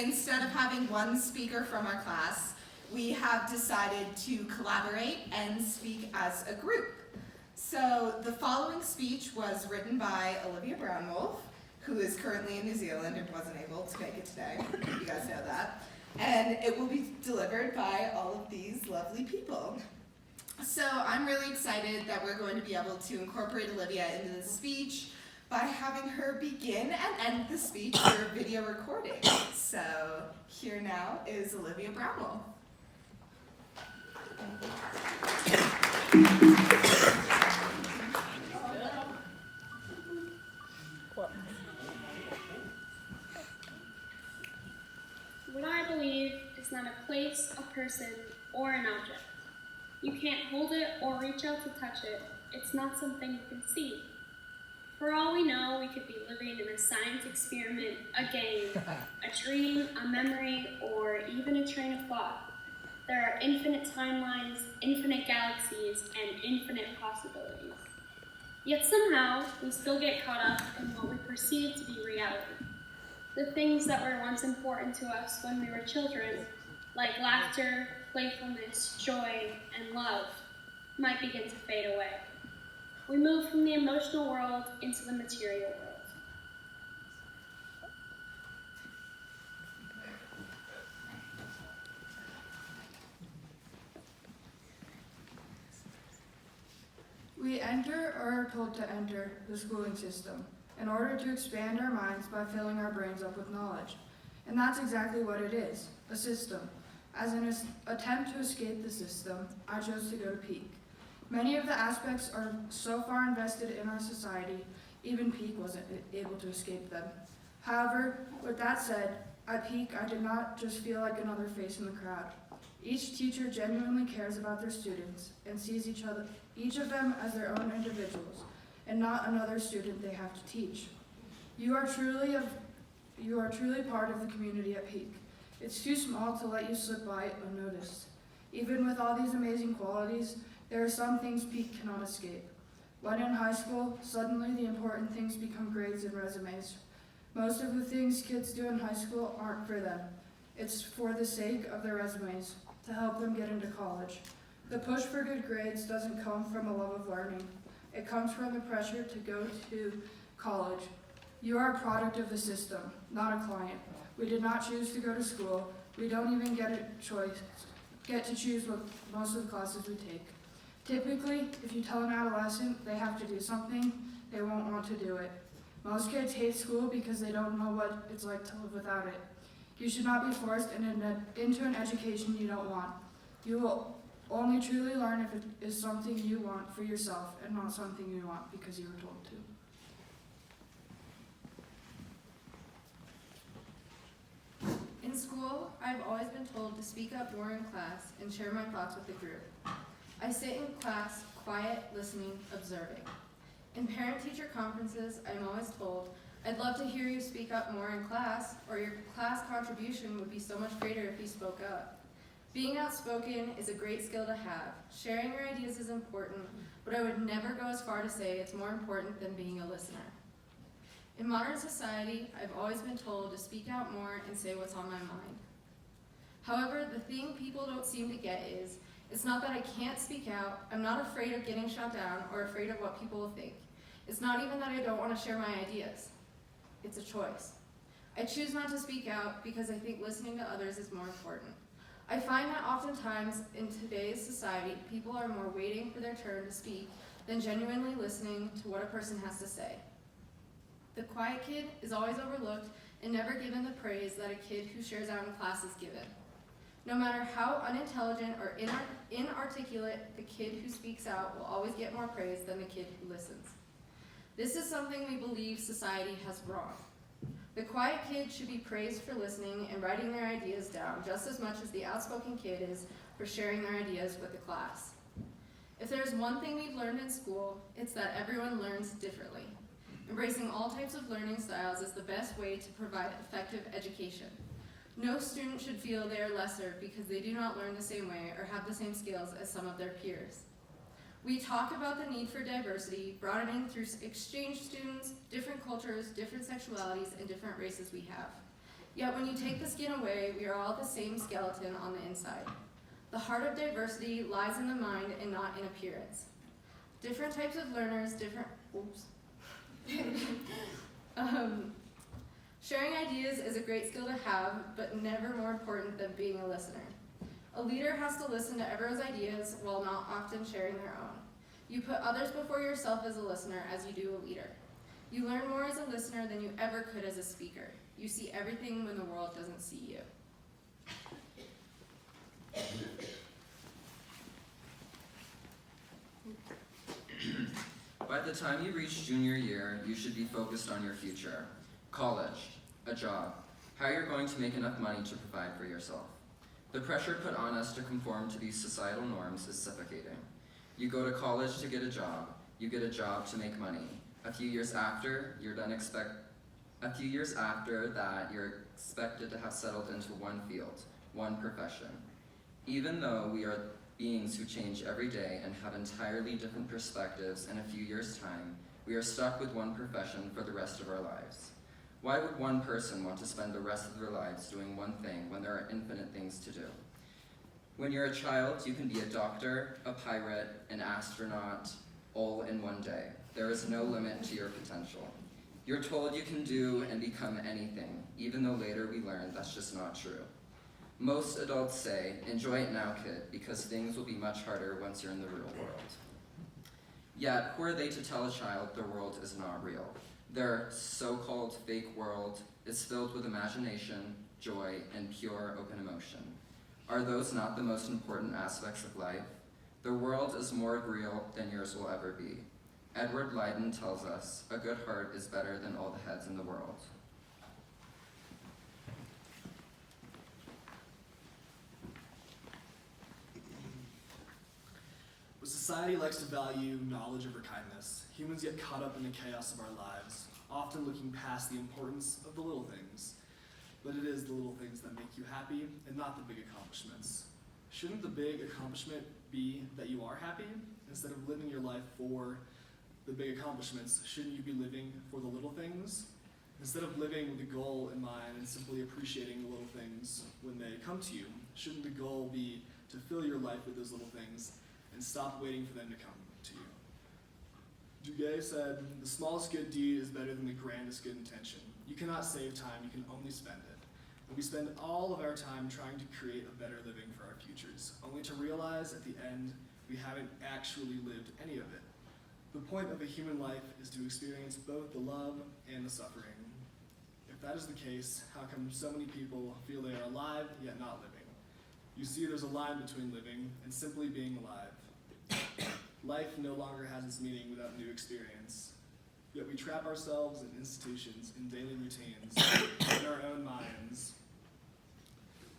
instead of having one speaker from our class, we have decided to collaborate and speak as a group. So the following speech was written by Olivia Brownwolf, who is currently in New Zealand and wasn't able to make it today. You guys know that. And it will be delivered by all of these lovely people. So I'm really excited that we're going to be able to incorporate Olivia into the speech by having her begin and end the speech through a video recording. So here now is Olivia Brownwolf. What I believe is not a place, a person, or an object. You can't hold it or reach out to touch it. It's not something you can see. For all we know, we could be living in a science experiment, a game, a dream, a memory, or even a train of thought. There are infinite timelines, infinite galaxies, and infinite possibilities. Yet somehow, we still get caught up in what we perceive to be reality. The things that were once important to us when we were children, like laughter, playfulness, joy, and love, might begin to fade away. We move from the emotional world into the material world. We enter or are told to enter the schooling system in order to expand our minds by filling our brains up with knowledge. And that's exactly what it is, a system. As an attempt to escape the system, I chose to go to Peak. Many of the aspects are so far invested in our society, even Peak wasn't able to escape them. However, with that said, at Peak, I did not just feel like another face in the crowd. Each teacher genuinely cares about their students and sees each of them as their own individuals and not another student they have to teach. You are truly part of the community at Peak. It's too small to let you slip by unnoticed. Even with all these amazing qualities, there are some things Peak cannot escape. When in high school, suddenly the important things become grades and resumes. Most of the things kids do in high school aren't for them. It's for the sake of their resumes, to help them get into college. The push for good grades doesn't come from a love of learning. It comes from the pressure to go to college. You are a product of the system, not a client. We did not choose to go to school. We don't even get to choose what most of the classes we take. Typically, if you tell an adolescent they have to do something, they won't want to do it. Most kids hate school because they don't know what it's like to live without it. You should not be forced into an education you don't want. You will only truly learn if it is something you want for yourself and not something you want because you were told to. In school, I've always been told to speak up more in class and share my thoughts with the group. I sit in class, quiet, listening, observing. In parent-teacher conferences, I'm always told, I'd love to hear you speak up more in class, or your class contribution would be so much greater if you spoke up. Being outspoken is a great skill to have. Sharing your ideas is important, but I would never go as far to say it's more important than being a listener. In modern society, I've always been told to speak out more and say what's on my mind. However, the thing people don't seem to get is, it's not that I can't speak out, I'm not afraid of getting shot down or afraid of what people will think. It's not even that I don't want to share my ideas. It's a choice. I choose not to speak out because I think listening to others is more important. I find that oftentimes in today's society, people are more waiting for their turn to speak than genuinely listening to what a person has to say. The quiet kid is always overlooked and never given the praise that a kid who shares out in class is given. No matter how unintelligent or inarticulate, the kid who speaks out will always get more praise than the kid who listens. This is something we believe society has wrong. The quiet kid should be praised for listening and writing their ideas down just as much as the outspoken kid is for sharing their ideas with the class. If there's one thing we've learned in school, it's that everyone learns differently. Embracing all types of learning styles is the best way to provide effective education. No student should feel they are lesser because they do not learn the same way or have the same skills as some of their peers. We talk about the need for diversity, broadening through exchange students, different cultures, different sexualities, and different races we have. Yet when you take the skin away, we are all the same skeleton on the inside. The heart of diversity lies in the mind and not in appearance. Different types of learners, sharing ideas is a great skill to have, but never more important than being a listener. A leader has to listen to everyone's ideas while not often sharing their own. You put others before yourself as a listener as you do a leader. You learn more as a listener than you ever could as a speaker. You see everything when the world doesn't see you. By the time you reach junior year, you should be focused on your future. College, a job, how you're going to make enough money to provide for yourself. The pressure put on us to conform to these societal norms is suffocating. You go to college to get a job. You get a job to make money. A few years after that, you're expected to have settled into one field, one profession. Even though we are beings who change every day and have entirely different perspectives in a few years' time, we are stuck with one profession for the rest of our lives. Why would one person want to spend the rest of their lives doing one thing when there are infinite things to do? When you're a child, you can be a doctor, a pirate, an astronaut, all in one day. There is no limit to your potential. You're told you can do and become anything, even though later we learn that's just not true. Most adults say, enjoy it now, kid, because things will be much harder once you're in the real world. Yet, who are they to tell a child the world is not real? Their so-called fake world is filled with imagination, joy, and pure open emotion. Are those not the most important aspects of life? The world is more real than yours will ever be. Edward Leiden tells us, a good heart is better than all the heads in the world. But society likes to value knowledge over kindness. Humans get caught up in the chaos of our lives, often looking past the importance of the little things. But it is the little things that make you happy and not the big accomplishments. Shouldn't the big accomplishment be that you are happy? Instead of living your life for the big accomplishments, shouldn't you be living for the little things? Instead of living with a goal in mind and simply appreciating the little things when they come to you, shouldn't the goal be to fill your life with those little things and stop waiting for them to come to you? Duguay said, the smallest good deed is better than the grandest good intention. You cannot save time, you can only spend it. And we spend all of our time trying to create a better living for our futures, only to realize at the end we haven't actually lived any of it. The point of a human life is to experience both the love and the suffering. If that is the case, how come so many people feel they are alive yet not living? You see, there's a line between living and simply being alive. Life no longer has its meaning without new experience. Yet we trap ourselves in institutions, in daily routines, in our own minds,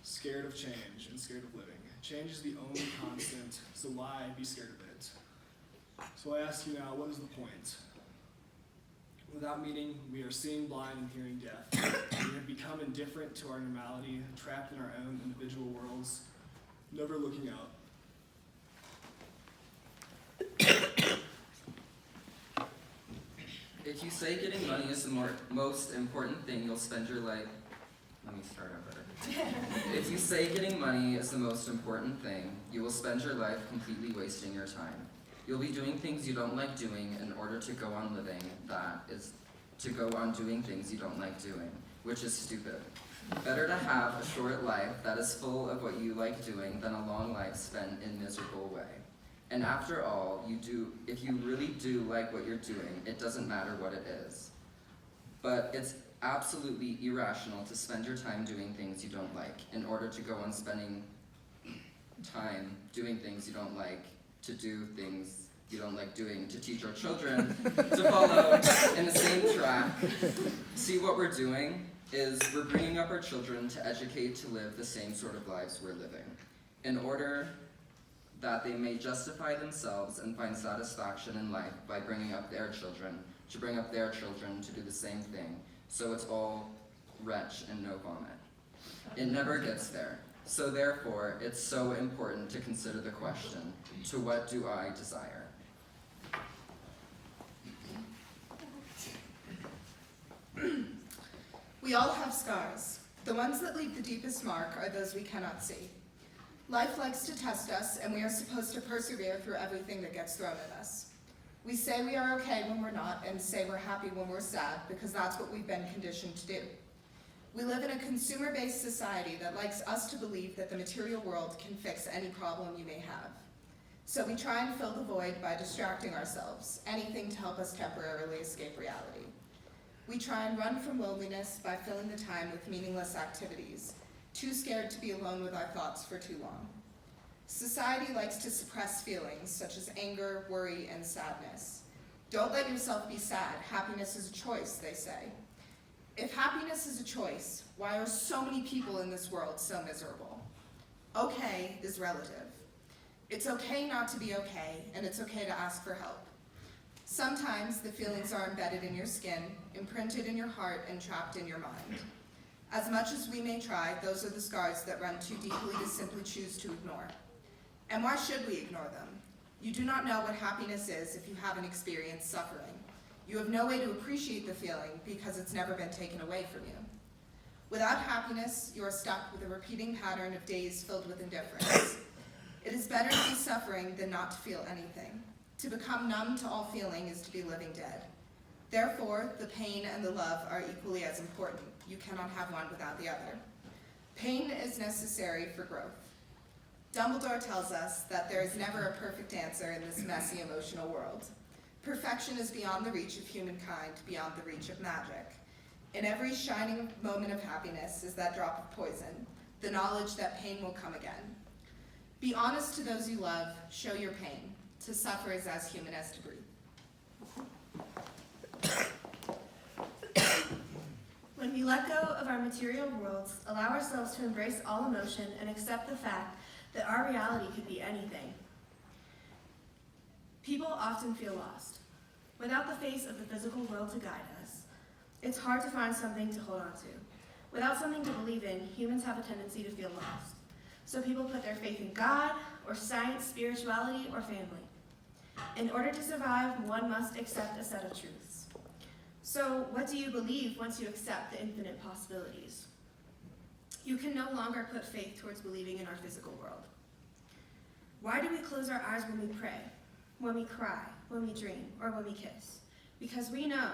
scared of change and scared of living. Change is the only constant, so why be scared of it? So I ask you now, what is the point? Without meaning, we are seeing blind and hearing deaf. We have become indifferent to our normality, trapped in our own individual worlds, never looking out. If you say getting money is the most important thing, you'll spend your life... Let me start over. If you say getting money is the most important thing, you will spend your life completely wasting your time. You'll be doing things you don't like doing in order to go on living, that is, to go on doing things you don't like doing, which is stupid. Better to have a short life that is full of what you like doing than a long life spent in a miserable way. And after all, if you really do like what you're doing, it doesn't matter what it is. But it's absolutely irrational to spend your time doing things you don't like in order to go on spending time doing things you don't like, to do things you don't like doing, to teach our children to follow in the same track. See, what we're doing is we're bringing up our children to educate to live the same sort of lives we're living, in order that they may justify themselves and find satisfaction in life by bringing up their children, to bring up their children to do the same thing. So it's all wretch and no vomit. It never gets there. So therefore, it's so important to consider the question, to what do I desire? We all have scars. The ones that leave the deepest mark are those we cannot see. Life likes to test us, and we are supposed to persevere through everything that gets thrown at us. We say we are okay when we're not, and say we're happy when we're sad, because that's what we've been conditioned to do. We live in a consumer-based society that likes us to believe that the material world can fix any problem you may have. So we try and fill the void by distracting ourselves, anything to help us temporarily escape reality. We try and run from loneliness by filling the time with meaningless activities, too scared to be alone with our thoughts for too long. Society likes to suppress feelings such as anger, worry, and sadness. Don't let yourself be sad. Happiness is a choice, they say. If happiness is a choice, why are so many people in this world so miserable? Okay is relative. It's okay not to be okay, and it's okay to ask for help. Sometimes the feelings are embedded in your skin, imprinted in your heart, and trapped in your mind. As much as we may try, those are the scars that run too deeply to simply choose to ignore. And why should we ignore them? You do not know what happiness is if you haven't experienced suffering. You have no way to appreciate the feeling because it's never been taken away from you. Without happiness, you are stuck with a repeating pattern of days filled with indifference. It is better to be suffering than not to feel anything. To become numb to all feeling is to be living dead. Therefore, the pain and the love are equally as important. You cannot have one without the other. Pain is necessary for growth. Dumbledore tells us that there is never a perfect answer in this messy emotional world. Perfection is beyond the reach of humankind, beyond the reach of magic. In every shining moment of happiness is that drop of poison, the knowledge that pain will come again. Be honest to those you love, show your pain. To suffer is as human as to breathe. When we let go of our material worlds, allow ourselves to embrace all emotion, and accept the fact that our reality could be anything, people often feel lost. Without the face of the physical world to guide us, it's hard to find something to hold on to. Without something to believe in, humans have a tendency to feel lost. So people put their faith in God, or science, spirituality, or family. In order to survive, one must accept a set of truths. So what do you believe once you accept the infinite possibilities? You can no longer put faith towards believing in our physical world. Why do we close our eyes when we pray, when we cry, when we dream, or when we kiss? Because we know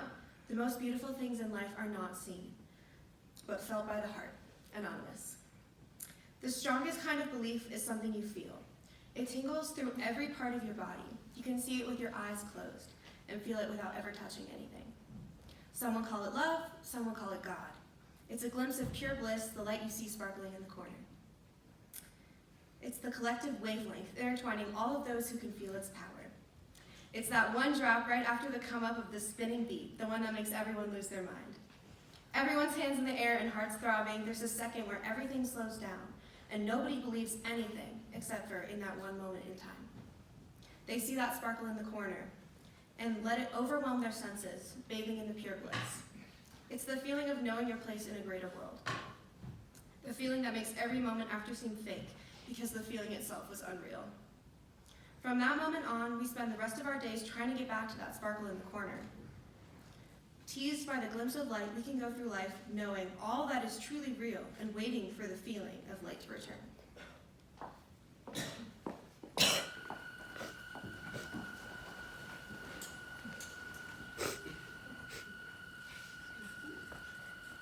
the most beautiful things in life are not seen, but felt by the heart. Anonymous. The strongest kind of belief is something you feel. It tingles through every part of your body. You can see it with your eyes closed and feel it without ever touching anything. Some will call it love, some will call it God. It's a glimpse of pure bliss, the light you see sparkling in the corner. It's the collective wavelength, intertwining all of those who can feel its power. It's that one drop right after the come up of the spinning beat, the one that makes everyone lose their mind. Everyone's hands in the air and hearts throbbing. There's a second where everything slows down, and nobody believes anything except for in that one moment in time. They see that sparkle in the corner and let it overwhelm their senses, bathing in the pure bliss. It's the feeling of knowing your place in a greater world. The feeling that makes every moment after seem fake because the feeling itself was unreal. From that moment on, we spend the rest of our days trying to get back to that sparkle in the corner. Teased by the glimpse of light, we can go through life knowing all that is truly real and waiting for the feeling of light to return.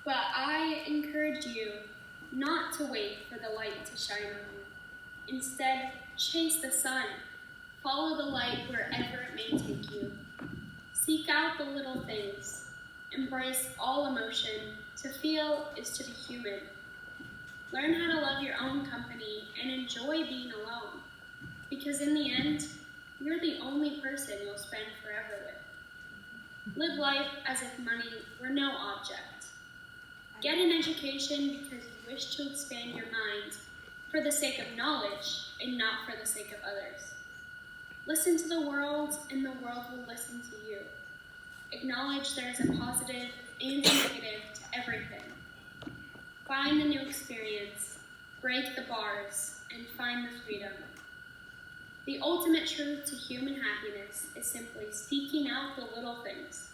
But I encourage you not to wait for the light to shine on you. Instead, chase the sun. Follow the light wherever it may take you. Seek out the little things. Embrace all emotion. To feel is to be human. Learn how to love your own company and enjoy being alone. Because in the end, you're the only person you'll spend forever with. Live life as if money were no object. Get an education because you wish to expand your mind for the sake of knowledge and not for the sake of others. Listen to the world and the world will listen to you. Acknowledge there is a positive and a negative to everything. Find the new experience, break the bars, and find the freedom. The ultimate truth to human happiness is simply seeking out the little things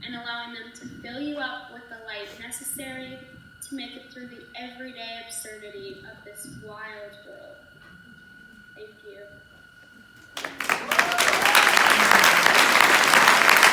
and allowing them to fill you up with the light necessary to make it through the everyday absurdity of this wild world.